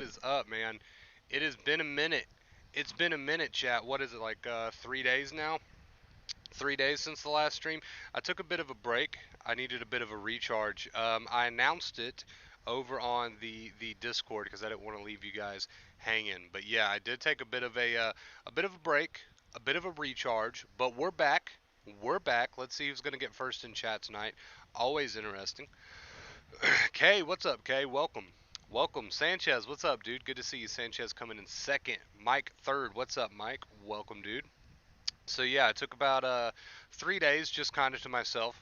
is up, man? It has been a minute. It's been a minute, chat. What is it, like 3 days now? 3 days since the last stream. I took a bit of a break. I needed a bit of a recharge. I announced it over on the Discord because I didn't want to leave you guys hanging. But yeah, I did take a bit of a break, a bit of a recharge. But we're back. We're back. Let's see who's gonna get first in chat tonight. Always interesting. Kay, what's up, Kay? Welcome. Welcome. Sanchez, what's up, dude? Good to see you. Sanchez coming in second. Mike third. What's up, Mike? Welcome, dude. So yeah, it took about 3 days just kind of to myself,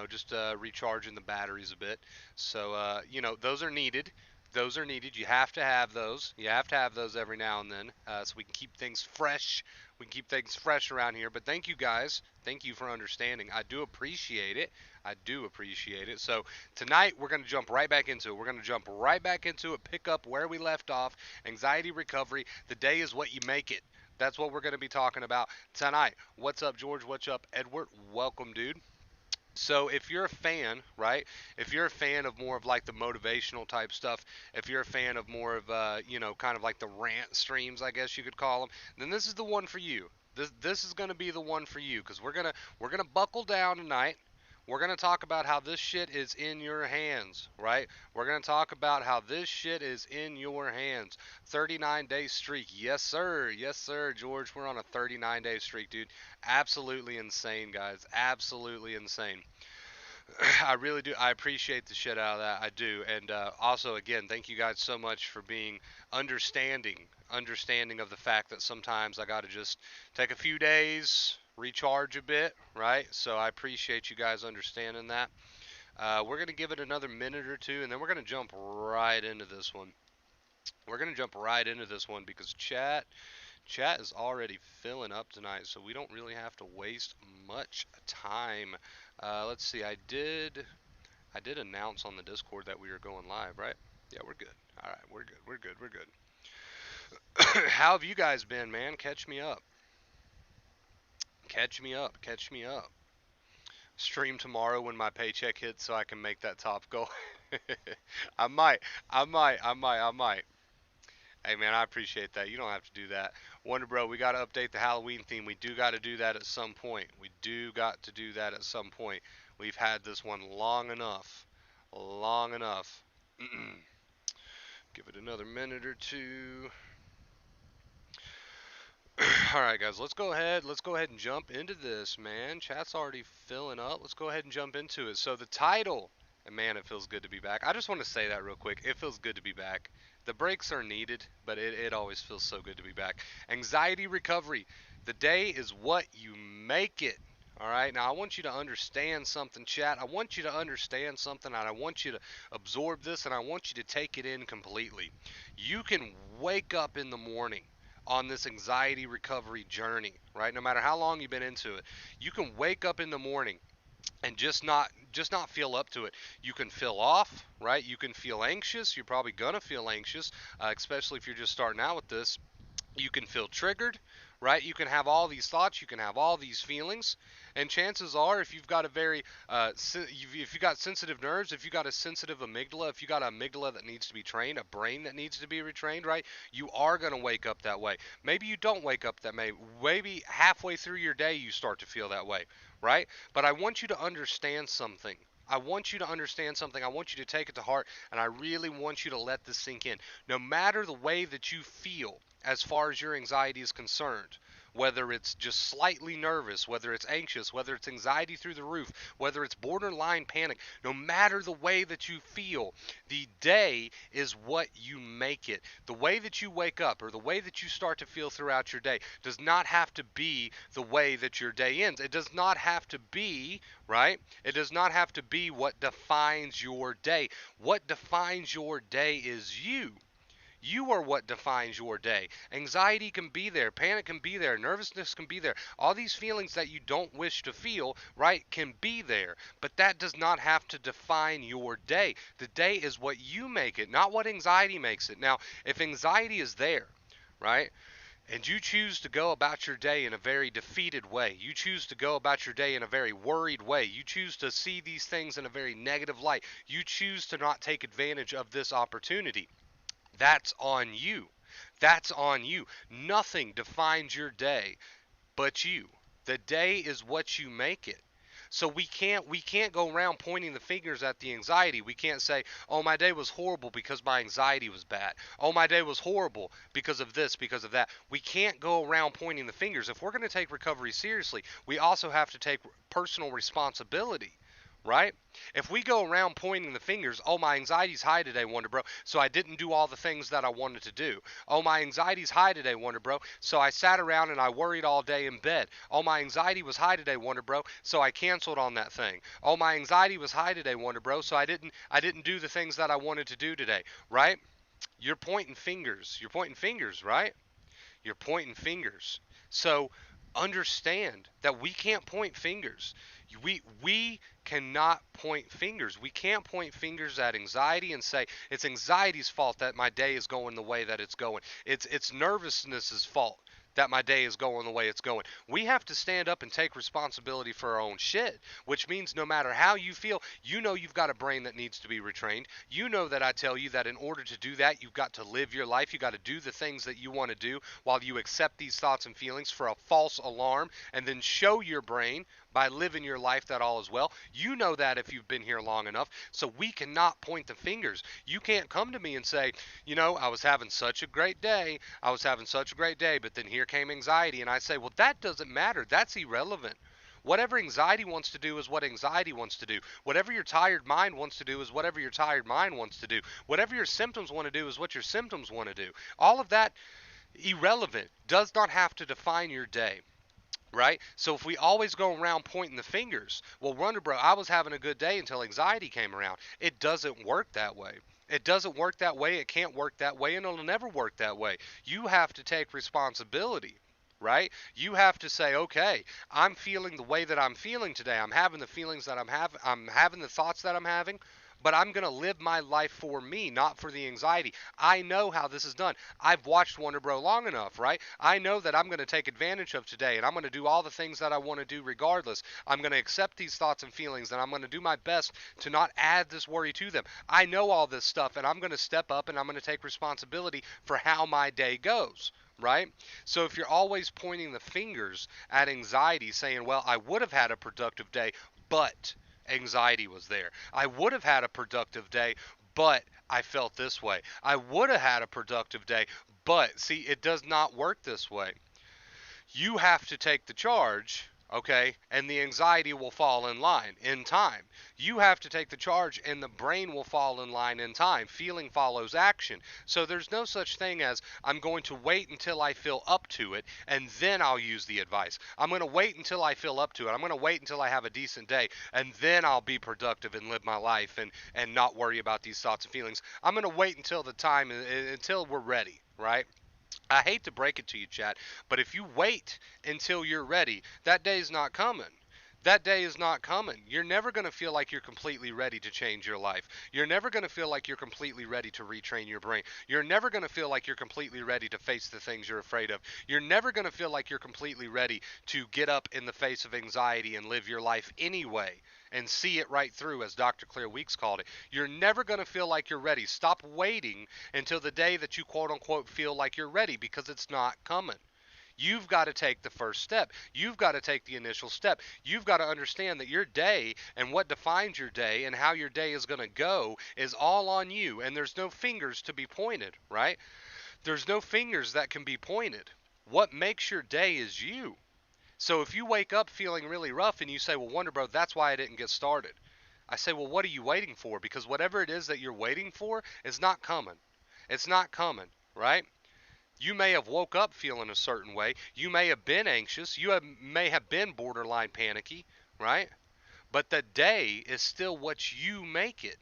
just recharging the batteries a bit. So those are needed. Those are needed. You have to have those. You have to have those every now and then, so we can keep things fresh. We can keep things fresh around here. But thank you guys. Thank you for understanding. I do appreciate it. I do appreciate it. So tonight we're going to jump right back into it. We're going to jump right back into it, pick up where we left off. Anxiety recovery. The day is what you make it. That's what we're going to be talking about tonight. What's up, George? What's up, Edward? Welcome, dude. So if you're a fan, right? If you're a fan of more of like the motivational type stuff, if you're a fan of more of kind of like the rant streams, I guess you could call them, then this is the one for you. This is going to be the one for you because we're gonna buckle down tonight. We're going to talk about how this shit is in your hands, right? We're going to talk about how this shit is in your hands. 39-day streak. Yes, sir. Yes, sir, George. We're on a 39-day streak, dude. Absolutely insane, guys. Absolutely insane. I really do. I appreciate the shit out of that. I do. And also, again, thank you guys so much for being understanding of the fact that sometimes I got to just take a few days, recharge a bit, right? So I appreciate you guys understanding that. We're going to give it another minute or two, and then we're going to jump right into this one. We're going to jump right into this one because chat is already filling up tonight, so we don't really have to waste much time. Let's see. I did announce on the Discord that we were going live, right? Yeah, we're good. All right, we're good. We're good. We're good. How have you guys been, man? Catch me up. Catch me up. Catch me up. Stream tomorrow when my paycheck hits so I can make that top goal. I might. I might. Hey man, I appreciate that. You don't have to do that. Wonder Bro, we got to update the Halloween theme. We do got to do that at some point. We do got to do that at some point. We've had this one long enough. Long enough. Give it another minute or two. All right, guys, let's go ahead. Let's go ahead and jump into this, man. Chat's already filling up. Let's go ahead and jump into it. So the title, and man, it feels good to be back. I just want to say that real quick. It feels good to be back. The breaks are needed, but it always feels so good to be back. Anxiety recovery. The day is what you make it. All right, now I want you to understand something, chat. I want you to understand something, and I want you to absorb this, and I want you to take it in completely. You can wake up in the morning on this anxiety recovery journey, right? No matter how long you've been into it, you can wake up in the morning and just not feel up to it. You can feel off, right? You can feel anxious. You're probably gonna feel anxious, especially if you're just starting out with this. You can feel triggered, right? You can have all these thoughts, you can have all these feelings, and chances are, if you've got a very, if you got sensitive nerves, if you got a sensitive amygdala, if you got an amygdala that needs to be trained, a brain that needs to be retrained, right? You are gonna wake up that way. Maybe you don't wake up that way. Maybe halfway through your day you start to feel that way, right? But I want you to understand something. I want you to understand something. I want you to take it to heart, and I really want you to let this sink in. No matter the way that you feel as far as your anxiety is concerned, whether it's just slightly nervous, whether it's anxious, whether it's anxiety through the roof, whether it's borderline panic, no matter the way that you feel, the day is what you make it. The way that you wake up or the way that you start to feel throughout your day does not have to be the way that your day ends. It does not have to be, right? It does not have to be what defines your day. What defines your day is you. You are what defines your day. Anxiety can be there, panic can be there, nervousness can be there. All these feelings that you don't wish to feel, right, can be there. But that does not have to define your day. The day is what you make it, not what anxiety makes it. Now, if anxiety is there, right, and you choose to go about your day in a very defeated way, you choose to go about your day in a very worried way, you choose to see these things in a very negative light, you choose to not take advantage of this opportunity, That's on you. That's on you. Nothing defines your day but you. The day is what you make it. So we can't go around pointing the fingers at the anxiety. We can't say, "Oh, my day was horrible because my anxiety was bad. Oh, my day was horrible because of this, because of that." We can't go around pointing the fingers. If we're going to take recovery seriously, we also have to take personal responsibility. Right? If we go around pointing the fingers, oh, my anxiety's high today, Wonder Bro, so I didn't do all the things that I wanted to do. Oh, my anxiety's high today, Wonder Bro, so I sat around and I worried all day in bed. Oh, my anxiety was high today, Wonder Bro, so I canceled on that thing. Oh, my anxiety was high today, Wonder Bro, so I didn't do the things that I wanted to do today. Right? You're pointing fingers. You're pointing fingers, right? You're pointing fingers. So understand that we can't point fingers. We cannot point fingers. We can't point fingers at anxiety and say it's anxiety's fault that my day is going the way that it's going. It's nervousness's fault that my day is going the way it's going. We have to stand up and take responsibility for our own shit, which means no matter how you feel, you know you've got a brain that needs to be retrained. You know that I tell you that in order to do that, you've got to live your life. You got to do the things that you want to do while you accept these thoughts and feelings for a false alarm and then show your brain by living your life that all is well. You know that if you've been here long enough. So we cannot point the fingers. You can't come to me and say, I was having such a great day. I was having such a great day, but then here came anxiety. And I say, well, that doesn't matter. That's irrelevant. Whatever anxiety wants to do is what anxiety wants to do. Whatever your tired mind wants to do is whatever your tired mind wants to do. Whatever your symptoms want to do is what your symptoms want to do. All of that, irrelevant, does not have to define your day. Right? So if we always go around pointing the fingers, well, Wonder Bro, I was having a good day until anxiety came around. It doesn't work that way. It doesn't work that way. It can't work that way, and it'll never work that way. You have to take responsibility. Right? You have to say, okay, I'm feeling the way that I'm feeling today. I'm having the feelings that I'm having. I'm having the thoughts that I'm having. But I'm going to live my life for me, not for the anxiety. I know how this is done. I've watched Wonder Bro long enough, right? I know that I'm going to take advantage of today, and I'm going to do all the things that I want to do regardless. I'm going to accept these thoughts and feelings, and I'm going to do my best to not add this worry to them. I know all this stuff, and I'm going to step up, and I'm going to take responsibility for how my day goes. Right? So if you're always pointing the fingers at anxiety, saying, well, I would have had a productive day, but anxiety was there. I would have had a productive day, but I felt this way. I would have had a productive day, but see, it does not work this way. You have to take the charge, okay, and the anxiety will fall in line in time. You have to take the charge and the brain will fall in line in time. Feeling follows action. So there's no such thing as I'm going to wait until I feel up to it and then I'll use the advice. I'm going to wait until I feel up to it. I'm going to wait until I have a decent day and then I'll be productive and live my life and not worry about these thoughts and feelings. I'm going to wait until the time until we're ready, right? I hate to break it to you, chat, but if you wait until you're ready, that day's not coming. That day is not coming. You're never going to feel like you're completely ready to change your life. You're never going to feel like you're completely ready to retrain your brain. You're never going to feel like you're completely ready to face the things you're afraid of. You're never going to feel like you're completely ready to get up in the face of anxiety and live your life anyway and see it right through, as Dr. Claire Weeks called it. You're never going to feel like you're ready. Stop waiting until the day that you quote unquote feel like you're ready, because it's not coming. You've got to take the first step. You've got to take the initial step. You've got to understand that your day and what defines your day and how your day is going to go is all on you, and there's no fingers to be pointed, right? There's no fingers that can be pointed. What makes your day is you. So if you wake up feeling really rough and you say, well, Wonder Bro, that's why I didn't get started. I say, well, what are you waiting for? Because whatever it is that you're waiting for is not coming. It's not coming, right? You may have woke up feeling a certain way. You may have been anxious. May have been borderline panicky, right? But the day is still what you make it,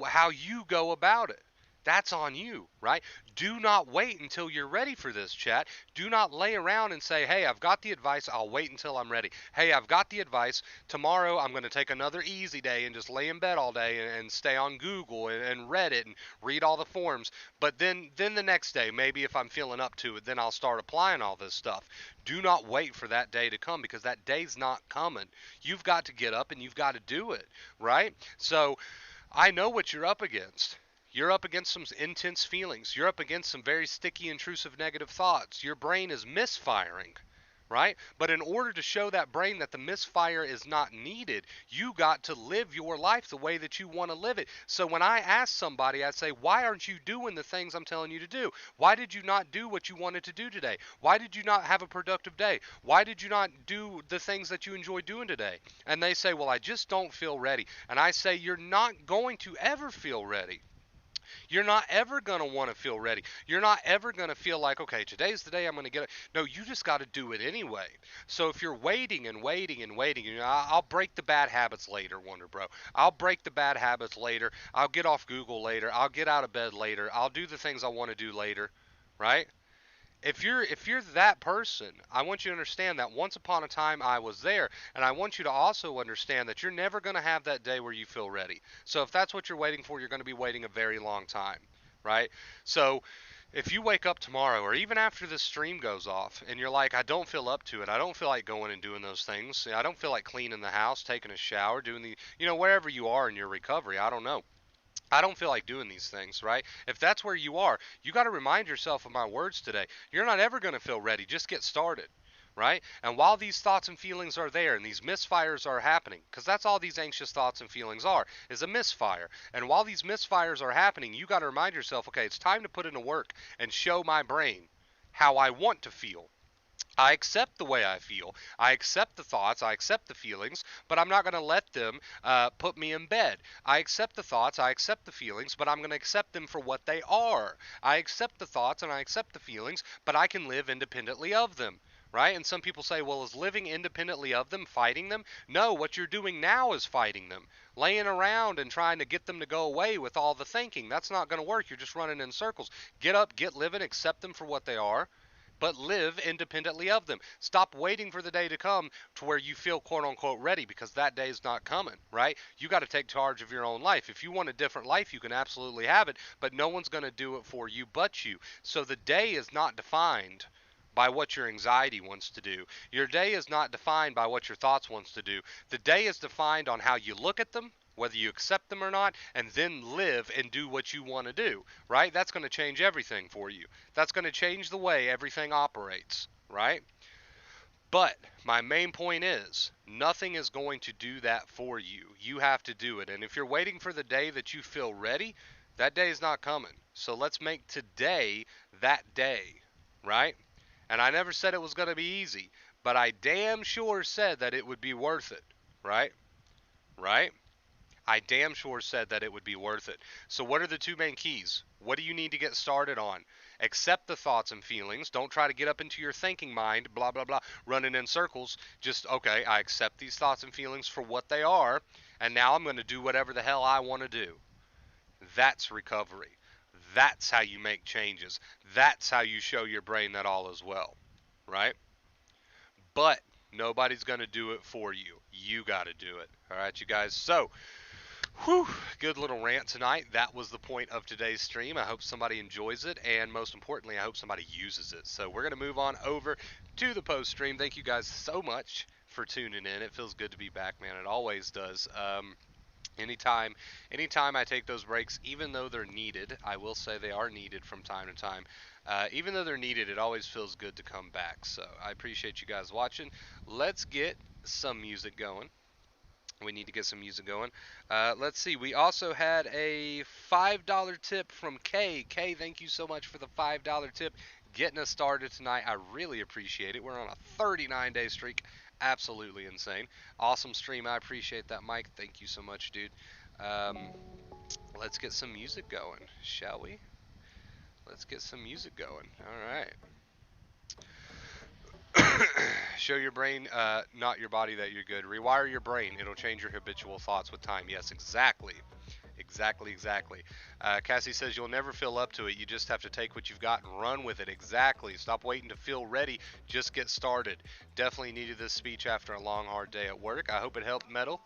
how you go about it. That's on you, right? Do not wait until you're ready for this, chat. Do not lay around and say, hey, I've got the advice. I'll wait until I'm ready. Hey, I've got the advice. Tomorrow I'm going to take another easy day and just lay in bed all day and stay on Google and Reddit and read all the forums. But then the next day, maybe if I'm feeling up to it, then I'll start applying all this stuff. Do not wait for that day to come, because that day's not coming. You've got to get up and you've got to do it, right? So I know what you're up against. You're up against some intense feelings. You're up against some very sticky, intrusive negative thoughts. Your brain is misfiring, right? But in order to show that brain that the misfire is not needed, you got to live your life the way that you want to live it. So when I ask somebody, I say, why aren't you doing the things I'm telling you to do? Why did you not do what you wanted to do today? Why did you not have a productive day? Why did you not do the things that you enjoy doing today? And they say, well, I just don't feel ready. And I say, you're not going to ever feel ready. You're not ever going to want to feel ready. You're not ever going to feel like, okay, today's the day I'm going to get it. No, you just got to do it anyway. So if you're waiting and waiting and waiting, I'll break the bad habits later, Wonder Bro. I'll break the bad habits later. I'll get off Google later. I'll get out of bed later. I'll do the things I want to do later, right? If you're that person, I want you to understand that once upon a time I was there, and I want you to also understand that you're never going to have that day where you feel ready. So if that's what you're waiting for, you're going to be waiting a very long time, right? So if you wake up tomorrow or even after this stream goes off and you're like, I don't feel up to it, I don't feel like going and doing those things, I don't feel like cleaning the house, taking a shower, doing wherever you are in your recovery, I don't know. I don't feel like doing these things, right? If that's where you are, you got to remind yourself of my words today. You're not ever going to feel ready. Just get started, right? And while these thoughts and feelings are there and these misfires are happening, because that's all these anxious thoughts and feelings are, is a misfire. And while these misfires are happening, you got to remind yourself, okay, it's time to put into work and show my brain how I want to feel. I accept the way I feel. I accept the thoughts. I accept the feelings, but I'm not going to let them put me in bed. I accept the thoughts. I accept the feelings, but I'm going to accept them for what they are. I accept the thoughts and I accept the feelings, but I can live independently of them. Right? And some people say, well, is living independently of them fighting them? No, what you're doing now is fighting them. Laying around and trying to get them to go away with all the thinking. That's not going to work. You're just running in circles. Get up, get living, accept them for what they are, but live independently of them. Stop waiting for the day to come to where you feel quote unquote ready, because that day is not coming, right? You got to take charge of your own life. If you want a different life, you can absolutely have it, but no one's going to do it for you but you. So the day is not defined by what your anxiety wants to do. Your day is not defined by what your thoughts wants to do. The day is defined on how you look at them, whether you accept them or not, and then live and do what you want to do, right? That's going to change everything for you. That's going to change the way everything operates, right? But my main point is, nothing is going to do that for you. You have to do it. And if you're waiting for the day that you feel ready, that day is not coming. So let's make today that day, right? And I never said it was going to be easy, but I damn sure said that it would be worth it, right? Right? I damn sure said that it would be worth it. So what are the two main keys? What do you need to get started on? Accept the thoughts and feelings. Don't try to get up into your thinking mind, blah, blah, blah, running in circles. Just, okay, I accept these thoughts and feelings for what they are, and now I'm going to do whatever the hell I want to do. That's recovery. That's how you make changes. That's how you show your brain that all is well, right? But nobody's going to do it for you. You got to do it. All right, you guys. So, whew, good little rant tonight. That was the point of today's stream. I hope somebody enjoys it, and most importantly, I hope somebody uses it. So we're going to move on over to the post stream. Thank you guys so much for tuning in. It feels good to be back, man. It always does. Anytime I take those breaks, even though they're needed, I will say they are needed from time to time. Even though they're needed, it always feels good to come back. So I appreciate you guys watching. Let's get some music going. We need to get some music going. Let's see. We also had a $5 tip from Kay. Kay, thank you so much for the $5 tip. Getting us started tonight. I really appreciate it. We're on a 39-day streak. Absolutely insane. Awesome stream. I appreciate that, Mike. Thank you so much, dude. Um, let's get some music going, shall we? Let's get some music going. All right. Show your brain, not your body, that you're good. Rewire your brain. It'll change your habitual thoughts with time. Yes, exactly. Exactly. Cassie says you'll never feel up to it. You just have to take what you've got and run with it. Exactly. Stop waiting to feel ready. Just get started. Definitely needed this speech after a long, hard day at work. I hope it helped, Metal.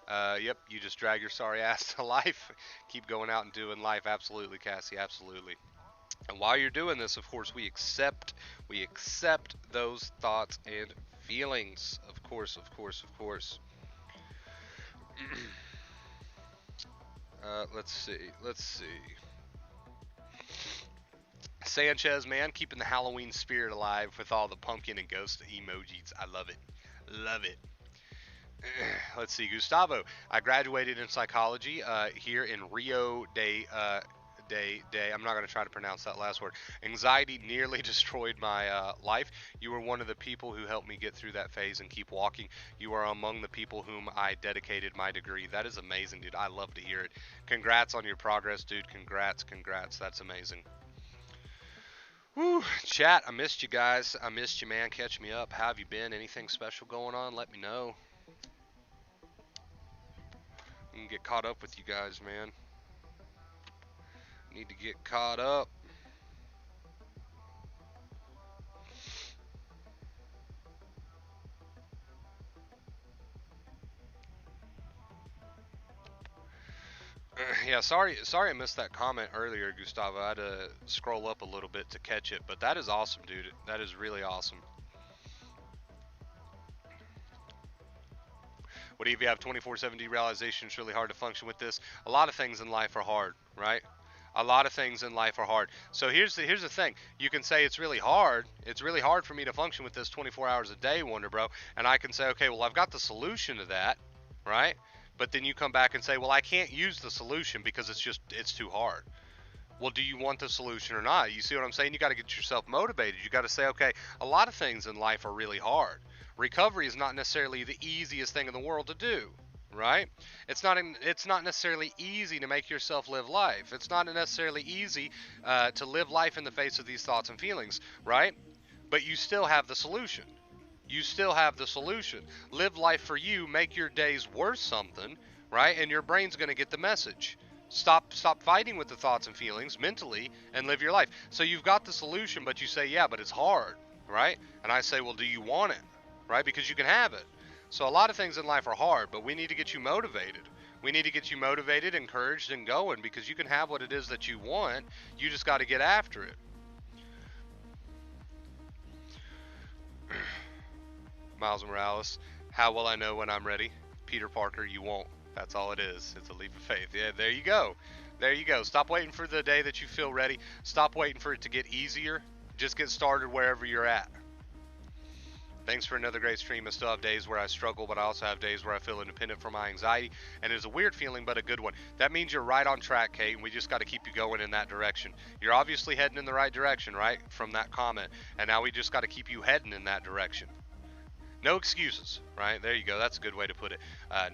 Yep, you just drag your sorry ass to life. Keep going out and doing life. Absolutely, Cassie. Absolutely. And while you're doing this, of course, we accept those thoughts and feelings. Of course. Let's see. Let's see. Sanchez, man, keeping the Halloween spirit alive with all the pumpkin and ghost emojis. I love it. Love it. Let's see, Gustavo. I graduated in psychology here in Rio de. I'm not going to try to pronounce that last word. Anxiety nearly destroyed my life. You were one of the people who helped me get through that phase and keep walking. You are among the people whom I dedicated my degree. That is amazing, dude. I love to hear it. Congrats on your progress, dude. Congrats, congrats. That's amazing. Whew, chat, I missed you guys. I missed you, man. Catch me up. How have you been? Anything special going on? Let me know. I can get caught up with you guys, man. Need to get caught up. Yeah, sorry I missed that comment earlier, Gustavo. I had to scroll up a little bit to catch it, but that is awesome, dude. That is really awesome. What if you have 24/7 derealization? It's really hard to function with this. A lot of things in life are hard, right? A lot of things in life are hard. So here's the thing. You can say it's really hard. It's really hard for me to function with this 24 hours a day, Wonder Bro. And I can say, okay, well, I've got the solution to that, right? But then you come back and say, well, I can't use the solution because it's too hard. Well, do you want the solution or not? You see what I'm saying? You got to get yourself motivated. You got to say, okay, a lot of things in life are really hard. Recovery is not necessarily the easiest thing in the world to do, right? It's not necessarily easy to make yourself live life. It's not necessarily easy to live life in the face of these thoughts and feelings, right? But you still have the solution. You still have the solution. Live life for you. Make your days worth something, right? And your brain's going to get the message. Stop fighting with the thoughts and feelings mentally and live your life. So you've got the solution, but you say, yeah, but it's hard, right? And I say, well, do you want it, right? Because you can have it. So a lot of things in life are hard, but we need to get you motivated. We need to get you motivated, encouraged, and going, because you can have what it is that you want. You just got to get after it. Miles Morales, how will I know when I'm ready? Peter Parker, you won't. That's all it is. It's a leap of faith. Yeah, there you go. There you go. Stop waiting for the day that you feel ready. Stop waiting for it to get easier. Just get started wherever you're at. Thanks for another great stream. I still have days where I struggle, but I also have days where I feel independent from my anxiety, and it's a weird feeling, but a good one. That means you're right on track, Kate, and we just got to keep you going in that direction. You're obviously heading in the right direction, right, from that comment, and now we just got to keep you heading in that direction. No excuses, right? There you go. That's a good way to put it.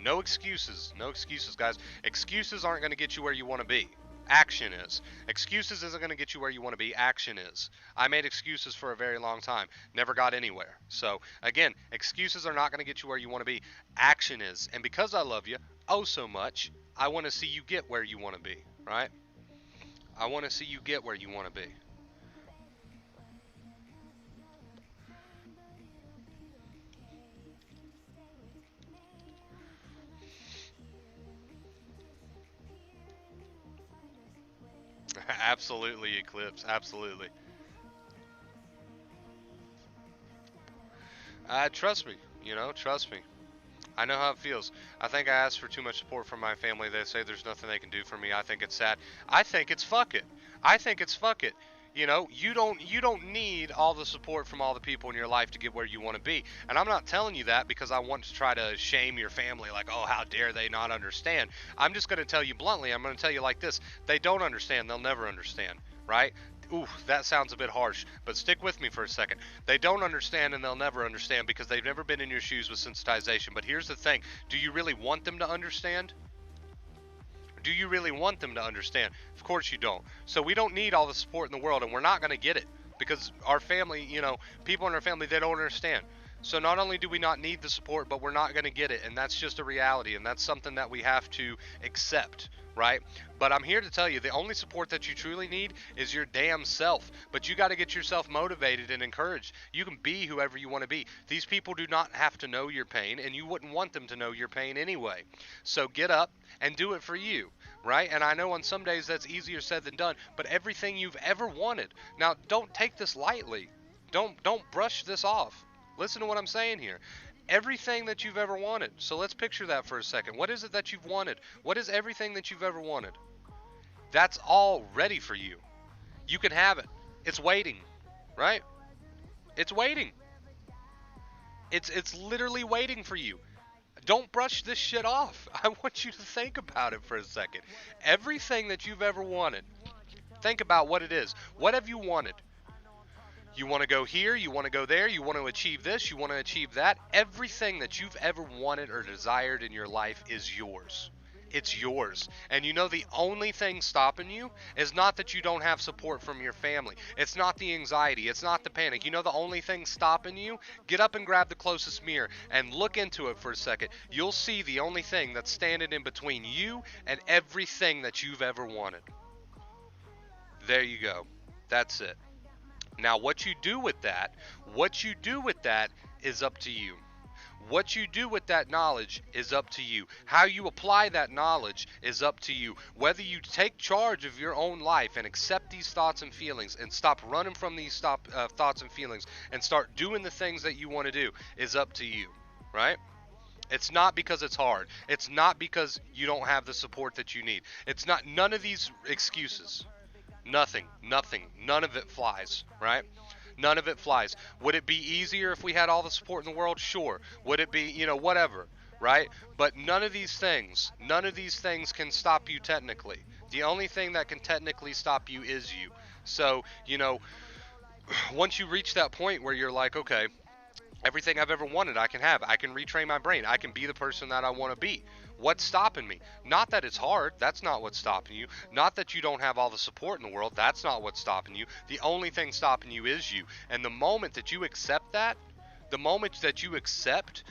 No excuses. No excuses, guys. Excuses aren't going to get you where you want to be. Action is. Excuses isn't going to get you where you want to be. Action is. I made excuses for a very long time. Never got anywhere. So, again, excuses are not going to get you where you want to be. Action is. And because I love you oh so much, I want to see you get where you want to be, right? I want to see you get where you want to be. Absolutely, Eclipse. Absolutely. Trust me. Trust me. I know how it feels. I think I asked for too much support from my family. They say there's nothing they can do for me. I think it's sad. I think it's fuck it. I think it's fuck it. You don't need all the support from all the people in your life to get where you want to be. And I'm not telling you that because I want to try to shame your family like, "Oh, how dare they not understand." I'm just going to tell you bluntly. I'm going to tell you like this. They don't understand. They'll never understand, right? Ooh, that sounds a bit harsh, but stick with me for a second. They don't understand and they'll never understand because they've never been in your shoes with sensitization. But here's the thing. Do you really want them to understand? Do you really want them to understand? Of course you don't. So we don't need all the support in the world, and we're not going to get it because our family, people in our family, they don't understand. So not only do we not need the support, but we're not going to get it, and that's just a reality, and that's something that we have to accept, right? But I'm here to tell you, the only support that you truly need is your damn self. But you got to get yourself motivated and encouraged. You can be whoever you want to be. These people do not have to know your pain, and you wouldn't want them to know your pain anyway. So get up and do it for you, right? And I know on some days that's easier said than done, but everything you've ever wanted. Now, don't take this lightly. Don't brush this off. Listen to what I'm saying here. Everything that you've ever wanted. So let's picture that for a second. What is it that you've wanted? What is everything that you've ever wanted? That's all ready for you. You can have it. It's waiting, right? It's waiting. It's literally waiting for you. Don't brush this shit off. I want you to think about it for a second. Everything that you've ever wanted, think about what it is. What have you wanted? You want to go here, you want to go there, you want to achieve this, you want to achieve that. Everything that you've ever wanted or desired in your life is yours. It's yours. And you know the only thing stopping you is not that you don't have support from your family. It's not the anxiety. It's not the panic. You know the only thing stopping you? Get up and grab the closest mirror and look into it for a second. You'll see the only thing that's standing in between you and everything that you've ever wanted. There you go. That's it. Now, what you do with that is up to you. What you do with that knowledge is up to you. How you apply that knowledge is up to you. Whether you take charge of your own life and accept these thoughts and feelings and stop running from these thoughts and feelings and start doing the things that you want to do is up to you, right? It's not because it's hard. It's not because you don't have the support that you need. It's not none of these excuses. Nothing. None of it flies, right? None of it flies. Would it be easier if we had all the support in the world? Sure. Would it be, whatever, right? But none of these things can stop you technically. The only thing that can technically stop you is you. So, once you reach that point where you're like, okay, everything I've ever wanted, I can have. I can retrain my brain. I can be the person that I want to be. What's stopping me? Not that it's hard. That's not what's stopping you. Not that you don't have all the support in the world. That's not what's stopping you. The only thing stopping you is you. And the moment that you accept that, the moment that you accept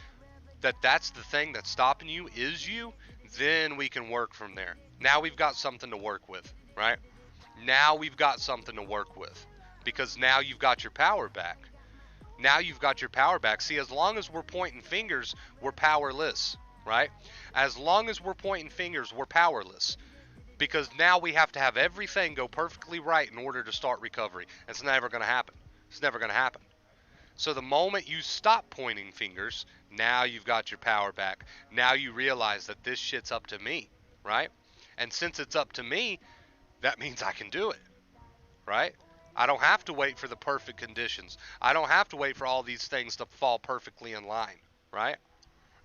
that that's the thing that's stopping you is you, then we can work from there. Now we've got something to work with, right? Now we've got something to work with because now you've got your power back. Now you've got your power back. See, as long as we're pointing fingers, we're powerless, right? As long as we're pointing fingers, we're powerless. Because now we have to have everything go perfectly right in order to start recovery. It's never going to happen. It's never going to happen. So the moment you stop pointing fingers, now you've got your power back. Now you realize that this shit's up to me, right? And since it's up to me, that means I can do it, right? I don't have to wait for the perfect conditions. I don't have to wait for all these things to fall perfectly in line, right?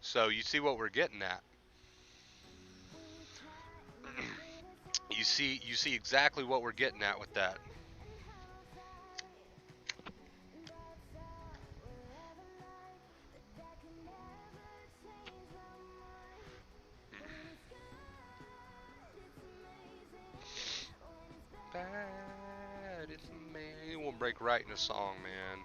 So you see what we're getting at. You see exactly what we're getting at with that. Bad, it's amazing. We'll break right in a song, man.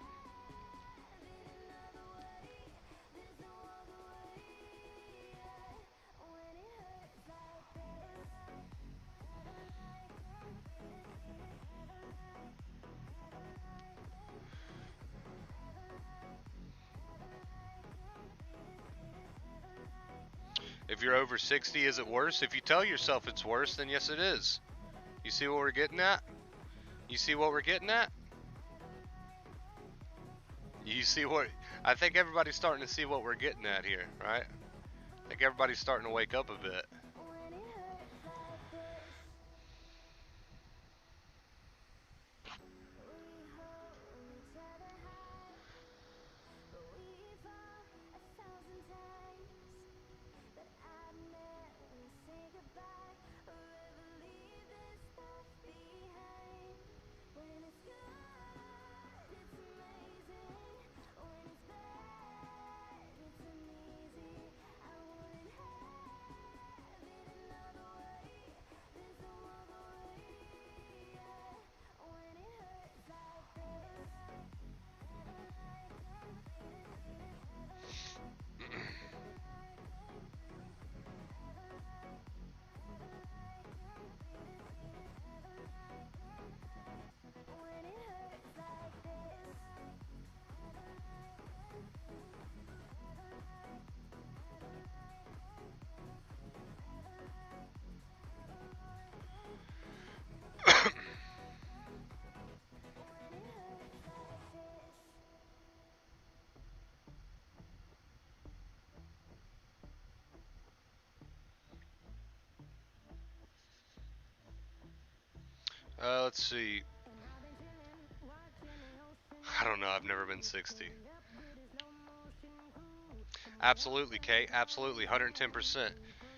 If you're over 60, is it worse? If you tell yourself it's worse, then yes, it is. You see what we're getting at? You see what we're getting at? You see what... I think everybody's starting to see what we're getting at here, right? I think everybody's starting to wake up a bit. Let's see. I don't know. I've never been 60. Absolutely, Kate. Absolutely, 110%.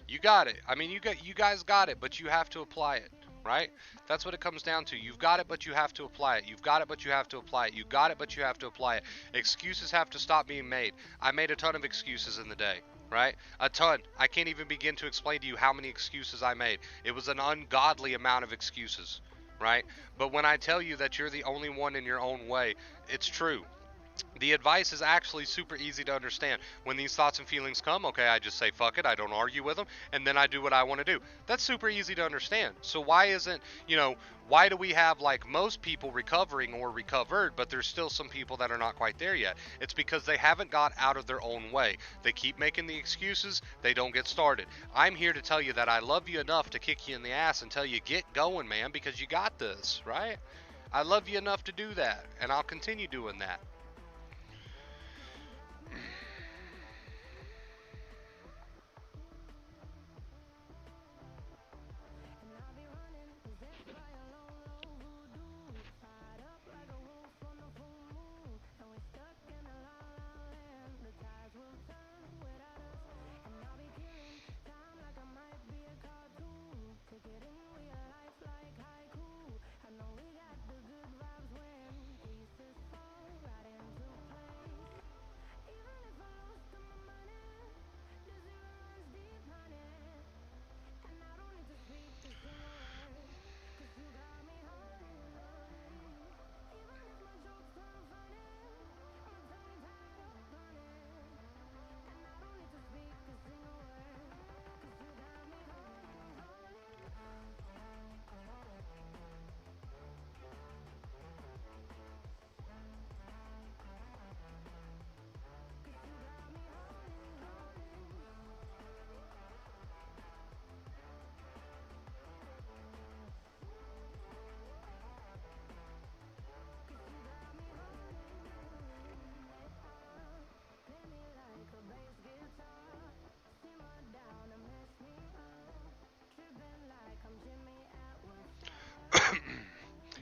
You got it. I mean, you guys got it, but you have to apply it, right? That's what it comes down to. You've got it, but you have to apply it. You've got it, but you have to apply it. You got it, but you have to apply it. Excuses have to stop being made. I made a ton of excuses in the day, right? A ton. I can't even begin to explain to you how many excuses I made. It was an ungodly amount of excuses, right? But when I tell you that you're the only one in your own way, it's true. The advice is actually super easy to understand. When these thoughts and feelings come, okay, I just say fuck it, I don't argue with them, and then I do what I want to do. That's super easy to understand. So why isn't, why do we have like most people recovering or recovered, but there's still some people that are not quite there yet? It's because they haven't got out of their own way. They keep making the excuses, they don't get started. I'm here to tell you that I love you enough to kick you in the ass and tell you get going, man, because you got this, right? I love you enough to do that, and I'll continue doing that.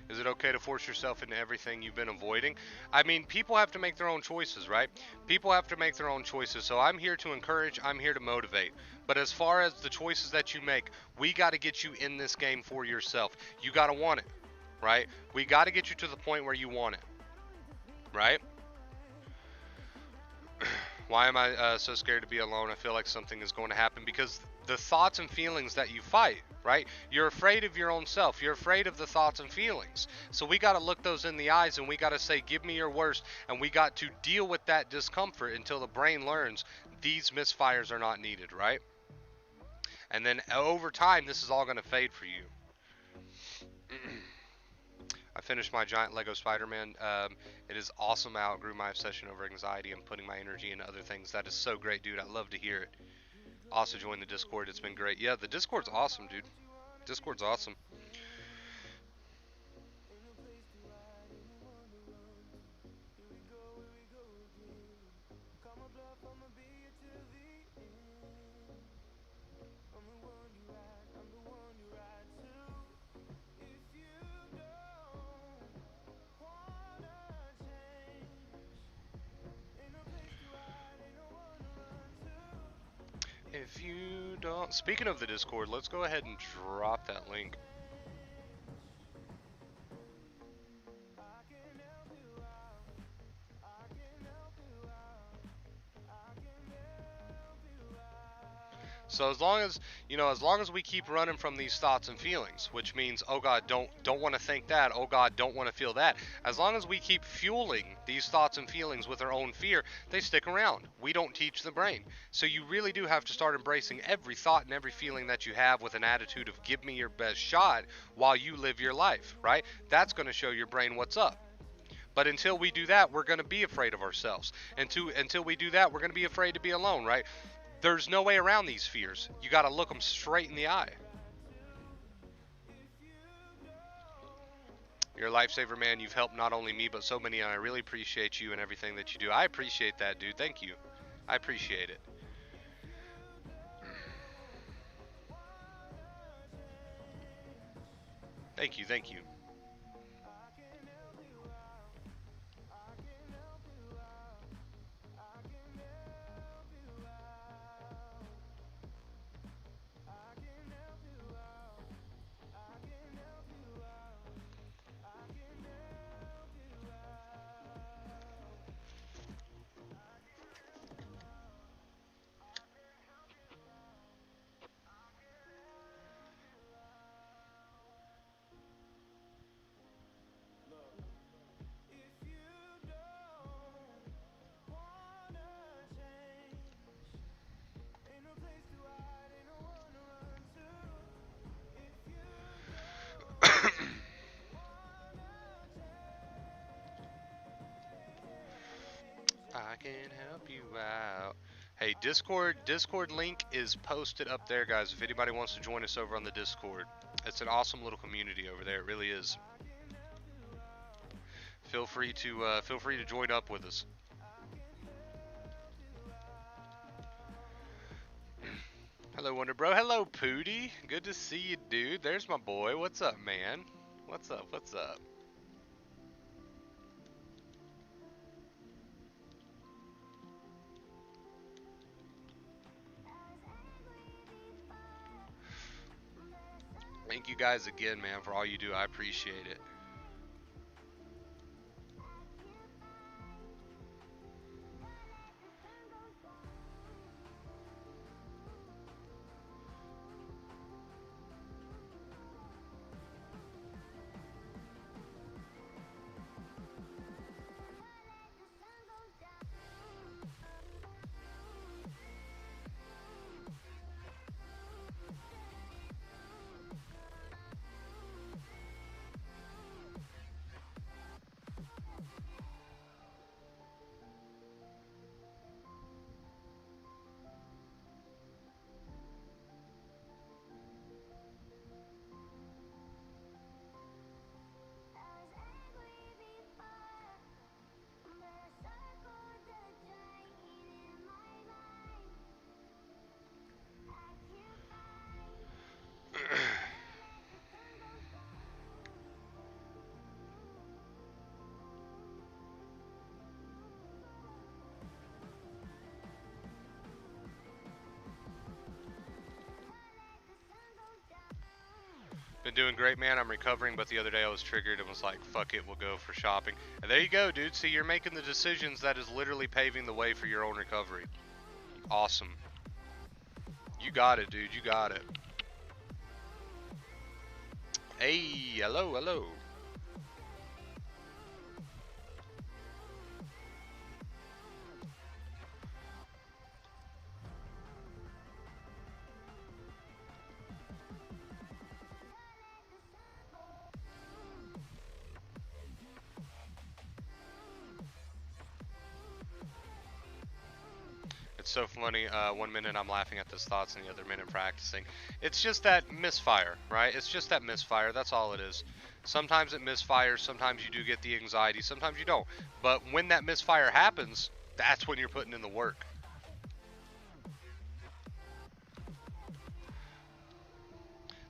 Is it okay to force yourself into everything you've been avoiding? I mean, people have to make their own choices, right? People have to make their own choices. So I'm here to encourage, I'm here to motivate. But as far as the choices that you make, we got to get you in this game for yourself. You got to want it, right? We got to get you to the point where you want it, right? Why am I so scared to be alone? I feel like something is going to happen because the thoughts and feelings that you fight, right? You're afraid of your own self. You're afraid of the thoughts and feelings. So we got to look those in the eyes and we got to say, give me your worst. And we got to deal with that discomfort until the brain learns these misfires are not needed, right? And then over time, this is all going to fade for you. I finished my giant Lego Spider-Man. It is awesome. I outgrew my obsession over anxiety and putting my energy into other things. That is so great, dude. I love to hear it. Also join the Discord. It's been great. Yeah, the Discord's awesome, dude. Discord's awesome. If you don't... Speaking of the Discord, let's go ahead and drop that link. So as long as we keep running from these thoughts and feelings, which means, oh God, don't want to think that, oh God, don't want to feel that. As long as we keep fueling these thoughts and feelings with our own fear, they stick around. We don't teach the brain. So you really do have to start embracing every thought and every feeling that you have with an attitude of give me your best shot while you live your life, right? That's going to show your brain what's up. But until we do that, we're going to be afraid of ourselves. Until we do that, we're going to be afraid to be alone, right? There's no way around these fears. You got to look them straight in the eye. You're a lifesaver, man. You've helped not only me, but so many, and I really appreciate you and everything that you do. I appreciate that, dude. Thank you. I appreciate it. Thank you, thank you. I can help you out. Hey, Discord link is posted up there, guys. If anybody wants to join us over on the Discord, it's an awesome little community over there. It really is. Feel free to join up with us. Hello, Wonder Bro. Hello, Pooty. Good to see you, dude. There's my boy. What's up, man? What's up? What's up? Thank you guys again, man, for all you do. I appreciate it. Been doing great, man. I'm recovering, but the other day I was triggered and was like, fuck it, we'll go for shopping. And there you go, dude. See, you're making the decisions that is literally paving the way for your own recovery. Awesome. You got it, dude. You got it. Hey, hello, hello. It's so funny. 1 minute I'm laughing at those thoughts, and the other minute practicing. It's just that misfire, right? It's just that misfire. That's all it is. Sometimes it misfires. Sometimes you do get the anxiety. Sometimes you don't. But when that misfire happens, that's when you're putting in the work.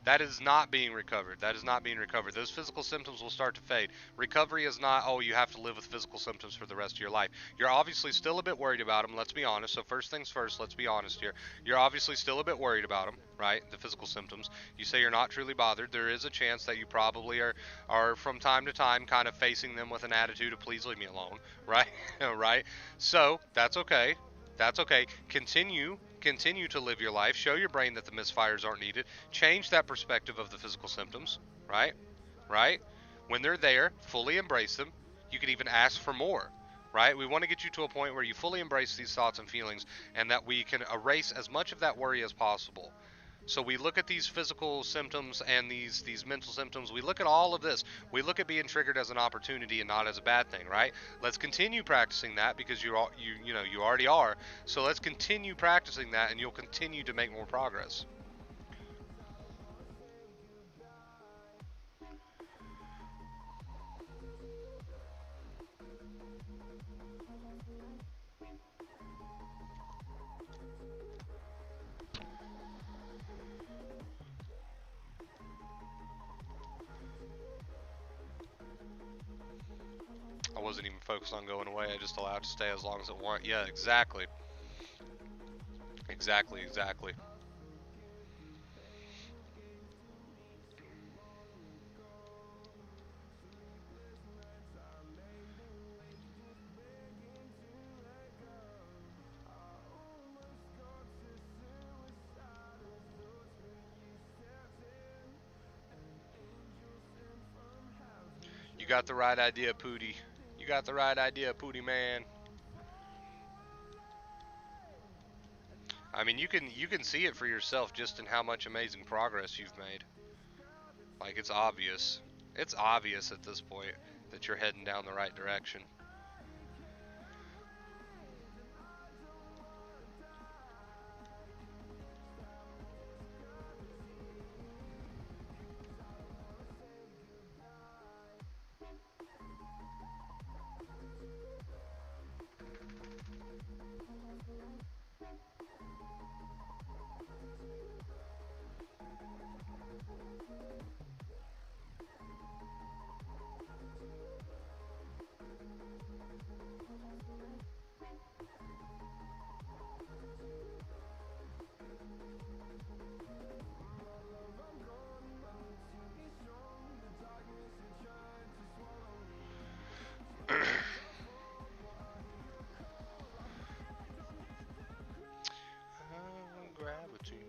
That is not being recovered. That is not being recovered. Those physical symptoms will start to fade. Recovery is not, oh, you have to live with physical symptoms for the rest of your life. You're obviously still a bit worried about them, let's be honest. So first things first, let's be honest here. You're obviously still a bit worried about them, right? The physical symptoms. You say you're not truly bothered. There is a chance that you probably are from time to time kind of facing them with an attitude of please leave me alone, right? Right? So that's okay. That's okay. Continue to live your life. Show your brain that the misfires aren't needed. Change that perspective of the physical symptoms, right? Right? When they're there, fully embrace them. You can even ask for more, right? We want to get you to a point where you fully embrace these thoughts and feelings and that we can erase as much of that worry as possible. So we look at these physical symptoms and these mental symptoms. We look at all of this. We look at being triggered as an opportunity and not as a bad thing, right? Let's continue practicing that because you already are. So let's continue practicing that, and you'll continue to make more progress. I wasn't even focused on going away. I just allowed it to stay as long as it want. Yeah, exactly. Exactly, exactly. You got the right idea, Pooty. You got the right idea, Pooty man. I mean, you can see it for yourself just in how much amazing progress you've made. Like, it's obvious. It's obvious at this point that you're heading down the right direction. Gravity.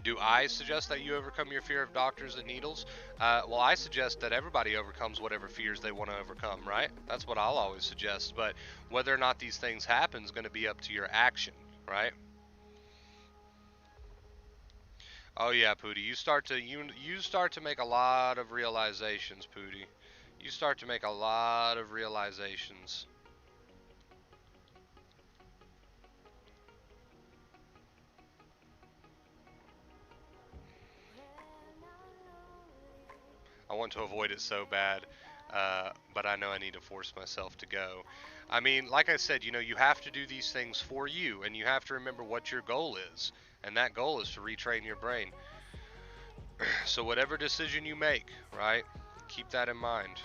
Do I suggest that you overcome your fear of doctors and needles? Well, I suggest that everybody overcomes whatever fears they want to overcome, right? That's what I'll always suggest. But whether or not these things happen is going to be up to your action, right? Oh yeah, Pooty. You start to make a lot of realizations, Pooty. You start to make a lot of realizations. I want to avoid it so bad, but I know I need to force myself to go. I mean, like I said, you have to do these things for you, and you have to remember what your goal is, and that goal is to retrain your brain. So whatever decision you make, right, keep that in mind.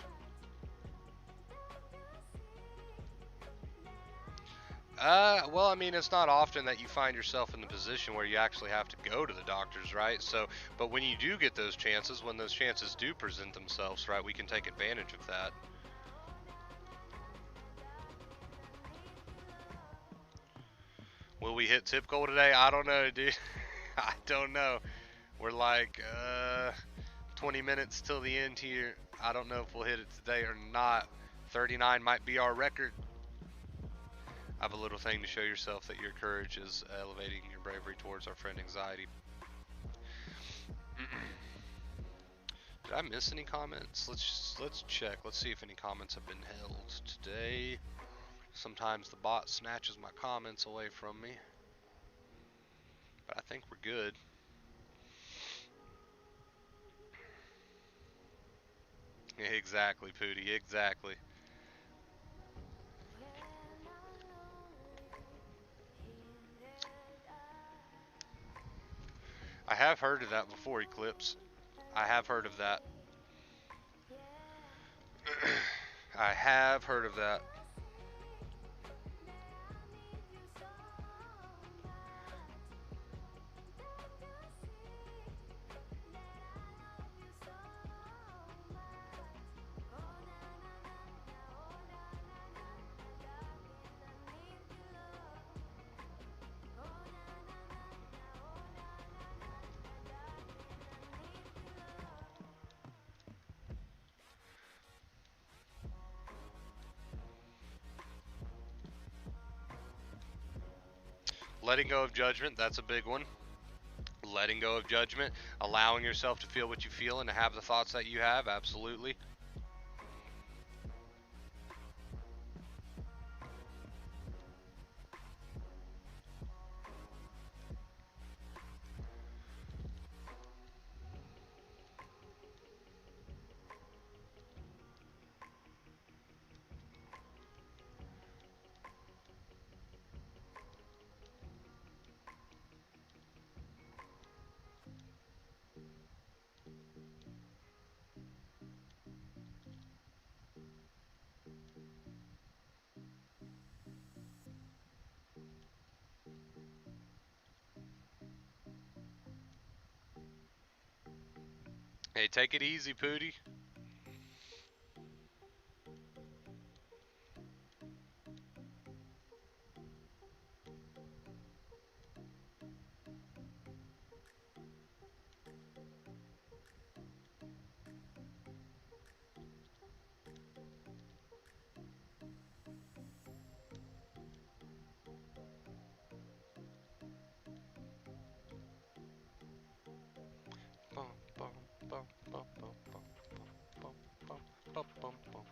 Well, I mean, it's not often that you find yourself in the position where you actually have to go to the doctors, right? So, but when you do get those chances, when those chances do present themselves, right, we can take advantage of that. Will we hit tip goal today? I don't know, dude. I don't know. We're like 20 minutes till the end here. I don't know if we'll hit it today or not. 39 might be our record. I have a little thing to show yourself that your courage is elevating your bravery towards our friend anxiety. Did I miss any comments? Let's check. Let's see if any comments have been held today. Sometimes the bot snatches my comments away from me, but I think we're good. Exactly, Pooty. Exactly. I have heard of that before, Eclipse. I have heard of that. I have heard of that. Letting go of judgment, that's a big one. Letting go of judgment, allowing yourself to feel what you feel and to have the thoughts that you have, absolutely. Hey, take it easy, Pootie. Bum, bum, bum, bum, bum, bum, bum, bum, bum, bum, bum, bum.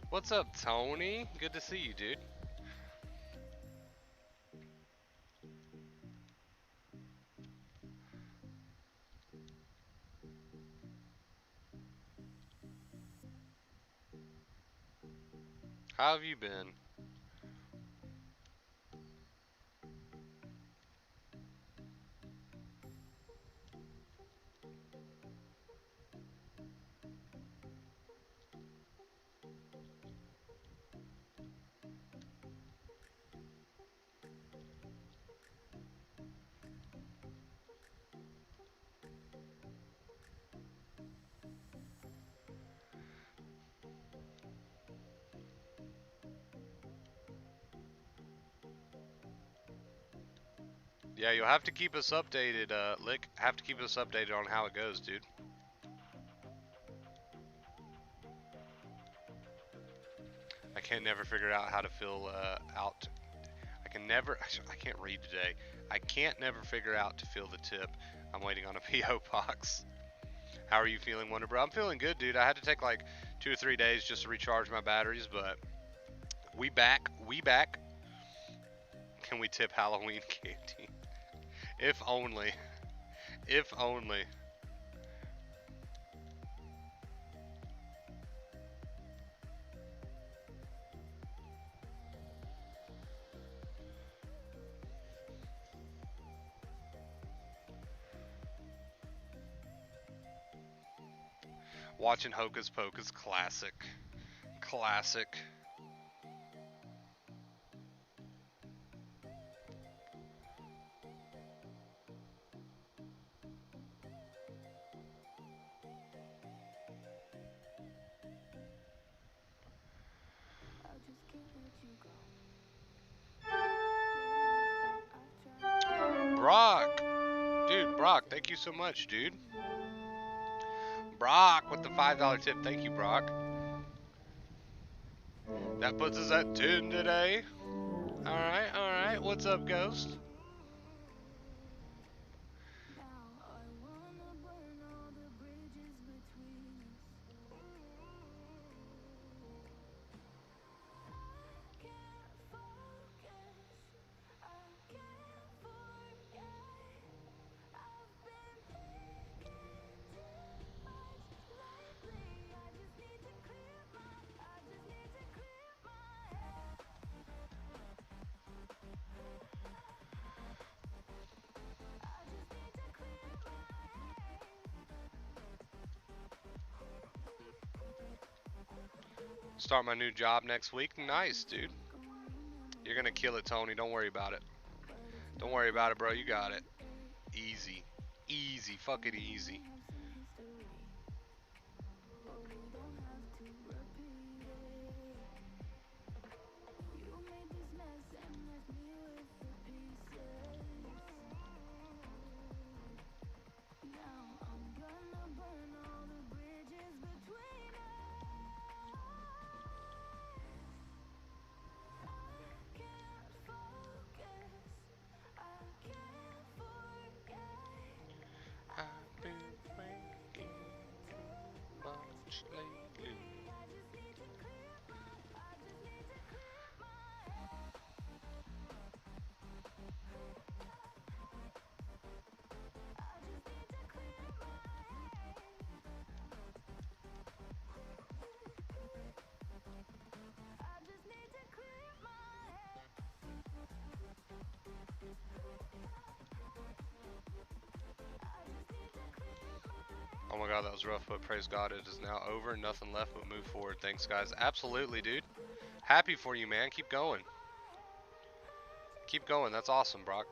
What's up, Tony? Good to see you, dude. How have you been? Yeah, you'll have to keep us updated, Lick. Have to keep us updated on how it goes, dude. I can't never figure out how to fill out. I can't read today. I can't never figure out to fill the tip. I'm waiting on a PO box. How are you feeling, Wonder Bro? I'm feeling good, dude. I had to take like 2 or 3 days just to recharge my batteries, but we back. We back. Can we tip Halloween candy? If only. If only. Watching Hocus Pocus, classic. Classic. Brock! Dude, Brock, thank you so much, dude. Brock with the $5 tip. Thank you, Brock. That puts us at 10 today. Alright, alright. What's up, Ghost? Start my new job next week. Nice, dude. You're gonna kill it, Tony. Don't worry about it. Don't worry about it, bro. You got it. Easy. Easy. Fuck it easy. Oh my god, that was rough, but praise God, it is now over. Nothing left but move forward. Thanks, guys. Absolutely, dude. Happy for you, man. Keep going. Keep going. That's awesome, Brock.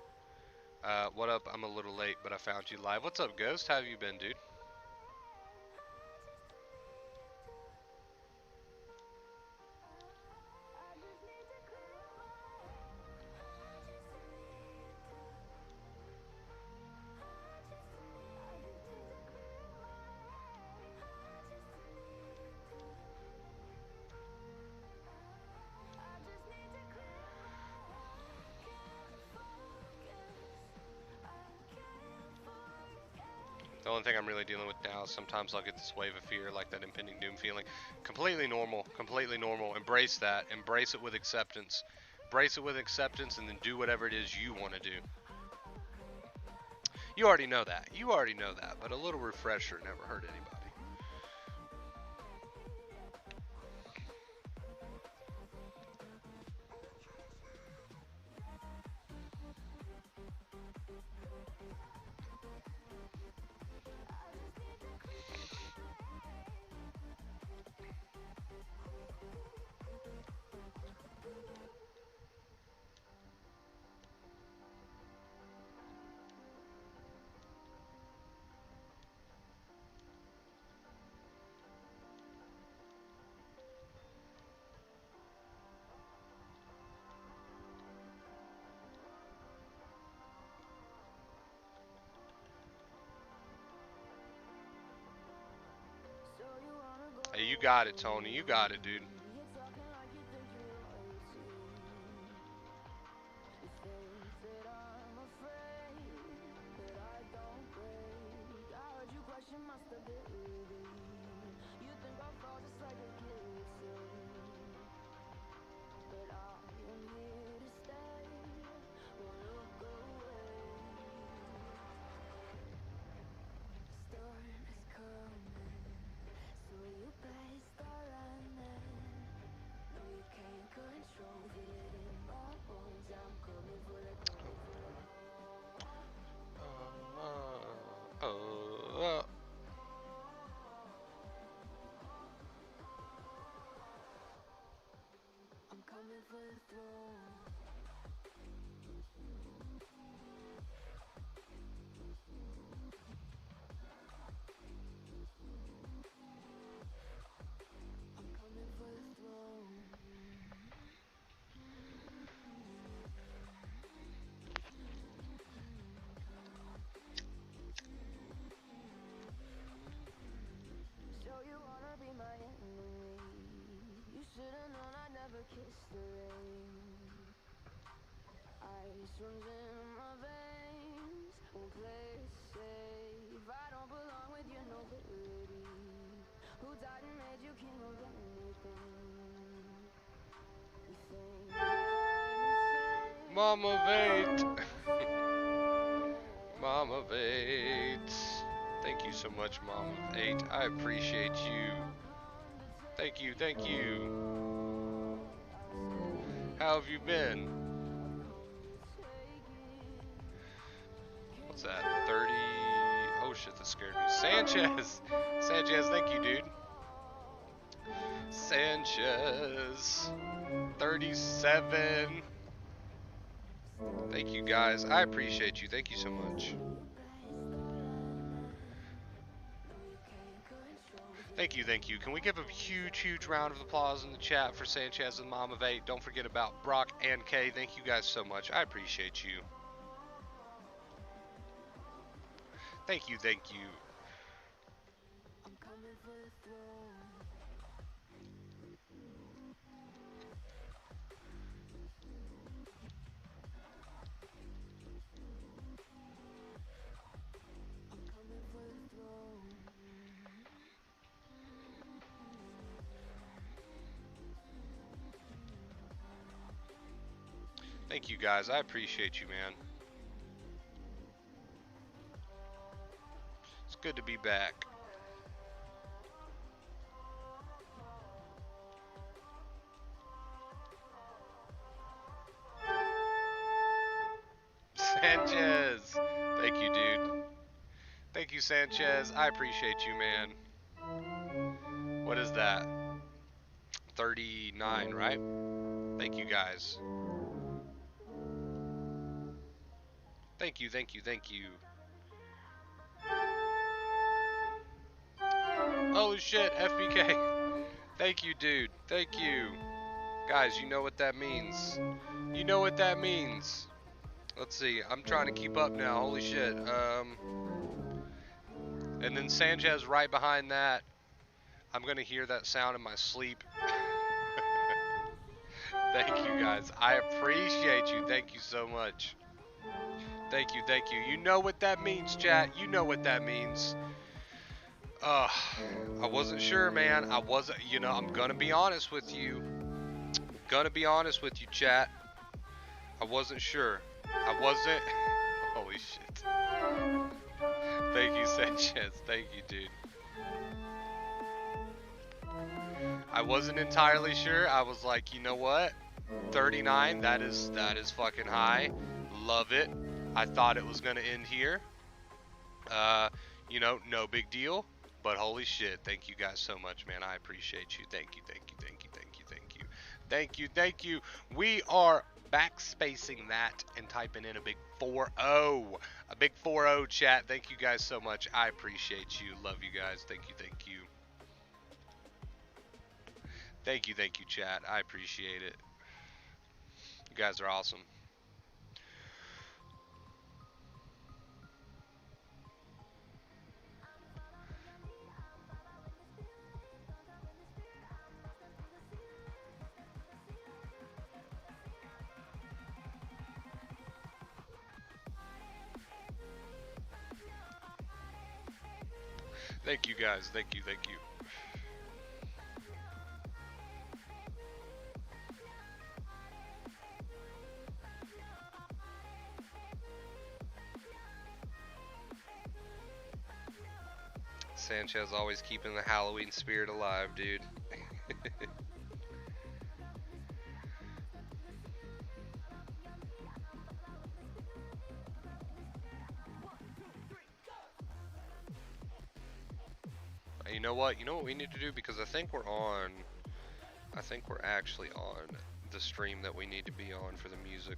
What up? I'm a little late, but I found you live. What's up, Ghost? How have you been, dude? The only thing I'm really dealing with now is sometimes I'll get this wave of fear, like that impending doom feeling. Completely normal, completely normal. Embrace that. Embrace it with acceptance. Embrace it with acceptance and then do whatever it is you want to do. You already know that. You already know that, but a little refresher never hurt anybody. Hey, you got it, Tony. You got it, dude. Mama Vate. Mama Vate. Thank you so much, Mama Vate. I appreciate you. Thank you, thank you. How have you been? What's that? 30. Oh shit, that scared me. Sanchez! Sanchez, thank you, dude. Sanchez. 37. Thank you, guys. I appreciate you. Thank you so much. Thank you, thank you. Can we give a huge, huge round of applause in the chat for Sanchez and Mama Vate? Don't forget about Brock and Kay. Thank you guys so much. I appreciate you. Thank you, thank you. Thank you, guys. I appreciate you, man. It's good to be back. Sanchez. Thank you, dude. Thank you, Sanchez. I appreciate you, man. What is that? 39, right? Thank you, guys. Thank you, thank you, thank you. Holy shit, FBK. Thank you, dude. Thank you. Guys, you know what that means. You know what that means. Let's see. I'm trying to keep up now. Holy shit. And then Sanchez right behind that. I'm going to hear that sound in my sleep. Thank you, guys. I appreciate you. Thank you so much. Thank you, thank you. You know what that means, chat. You know what that means. Uh, I wasn't sure, man. I wasn't, I'm going to be honest with you. Gonna be honest with you, chat. I wasn't sure. I wasn't. Holy shit. Thank you, Sanchez. Thank you, dude. I wasn't entirely sure. I was like, you know what? 39, that is fucking high. Love it. I thought it was gonna end here. No big deal. But holy shit, thank you guys so much, man. I appreciate you. Thank you, thank you, thank you, thank you, thank you. Thank you, thank you. We are backspacing that and typing in a big 4-0. A big 4-0 chat. Thank you guys so much. I appreciate you. Love you guys. Thank you, thank you. Thank you, chat. I appreciate it. You guys are awesome. Thank you guys. Thank you, thank you. Sanchez always keeping the Halloween spirit alive, dude. You know what? You know what we need to do? Because I think we're actually on the stream that we need to be on for the music.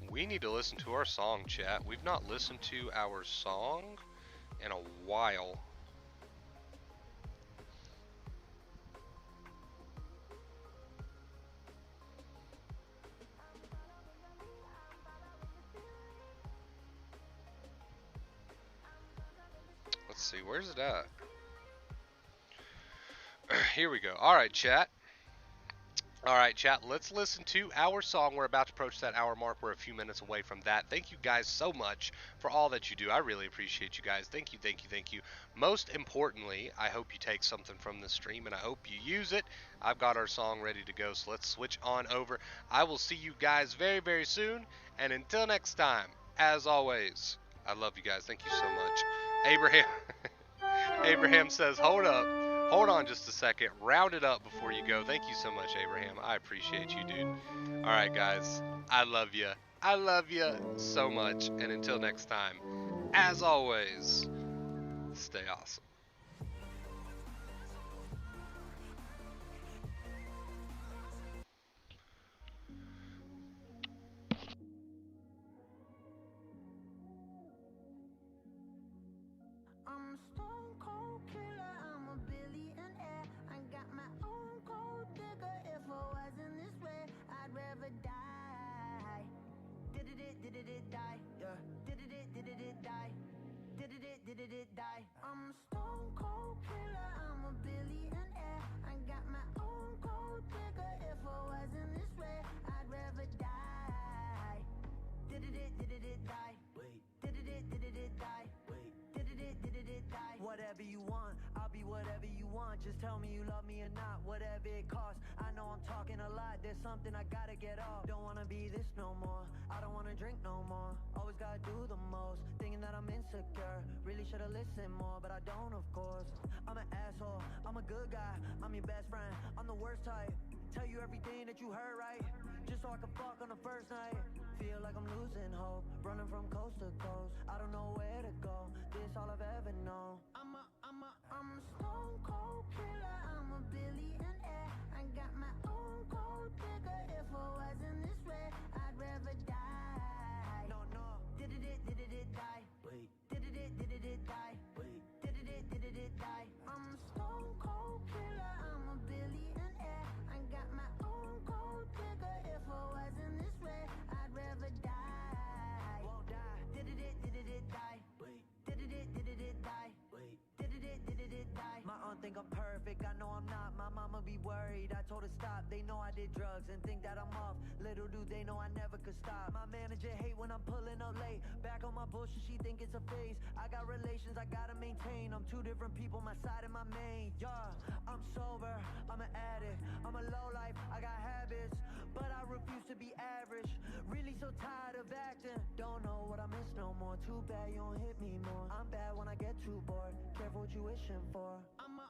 We need to listen to our song, chat. We've not listened to our song in a while. Let's see, where's it at? Here we go. All right, chat. All right, chat, let's listen to our song. We're about to approach that hour mark. We're a few minutes away from that. Thank you guys so much for all that you do. I really appreciate you guys. Thank you, thank you, thank you. Most importantly, I hope you take something from this stream, and I hope you use it. I've got our song ready to go, so let's switch on over. I will see you guys very, very soon, and until next time, as always, I love you guys. Thank you so much. Abraham, Abraham says, hold up. Hold on just a second. Round it up before you go. Thank you so much, Abraham. I appreciate you, dude. All right, guys. I love you. I love you so much. And until next time, as always, stay awesome. I'm a stone cold killer, I'm a billionaire. I got my own cold digger. If I wasn't this way, I'd rather die. Die. Wait. Die. Wait. Die. Whatever you want, I'll be me whatever you want, just tell me you love me or not, whatever it costs. I know I'm talking a lot, there's something I gotta get off. Don't wanna be this no more, I don't wanna drink no more. Always gotta do the most, thinking that I'm insecure. Really should've listened more, but I don't, of course. I'm an asshole, I'm a good guy, I'm your best friend, I'm the worst type. Tell you everything that you heard right, just so I can fuck on the first night. Feel like I'm losing hope, running from coast to coast. I don't know where to go, this all I've ever known. I'm a stone cold killer, I'm a billionaire. I got my own gold digger. If I wasn't this way, I'd rather die. No, did it die? Wait, did it die? Wait, did it die? I'm a stone cold killer, I'm a billionaire. I got my own gold digger. If I wasn't this way, I'd rather die. Won't die. Did it die? Wait, did it die? Wait, did it die? My aunt think I'm perfect, I know I'm not. My mama be worried, I told her stop. They know I did drugs and think that I'm off. Little do they know I never could stop. My manager hate when I'm pulling up late. Back on my bullshit, she think it's a phase. I got relations I gotta maintain. I'm two different people, my side and my main. Yeah, I'm sober, I'm an addict, I'm a low life, I got habits, but I refuse to be average. Really so tired of acting, don't know what I miss no more. Too bad you don't hit me more. I'm bad when I get too bored, careful what you wishing for. I'm a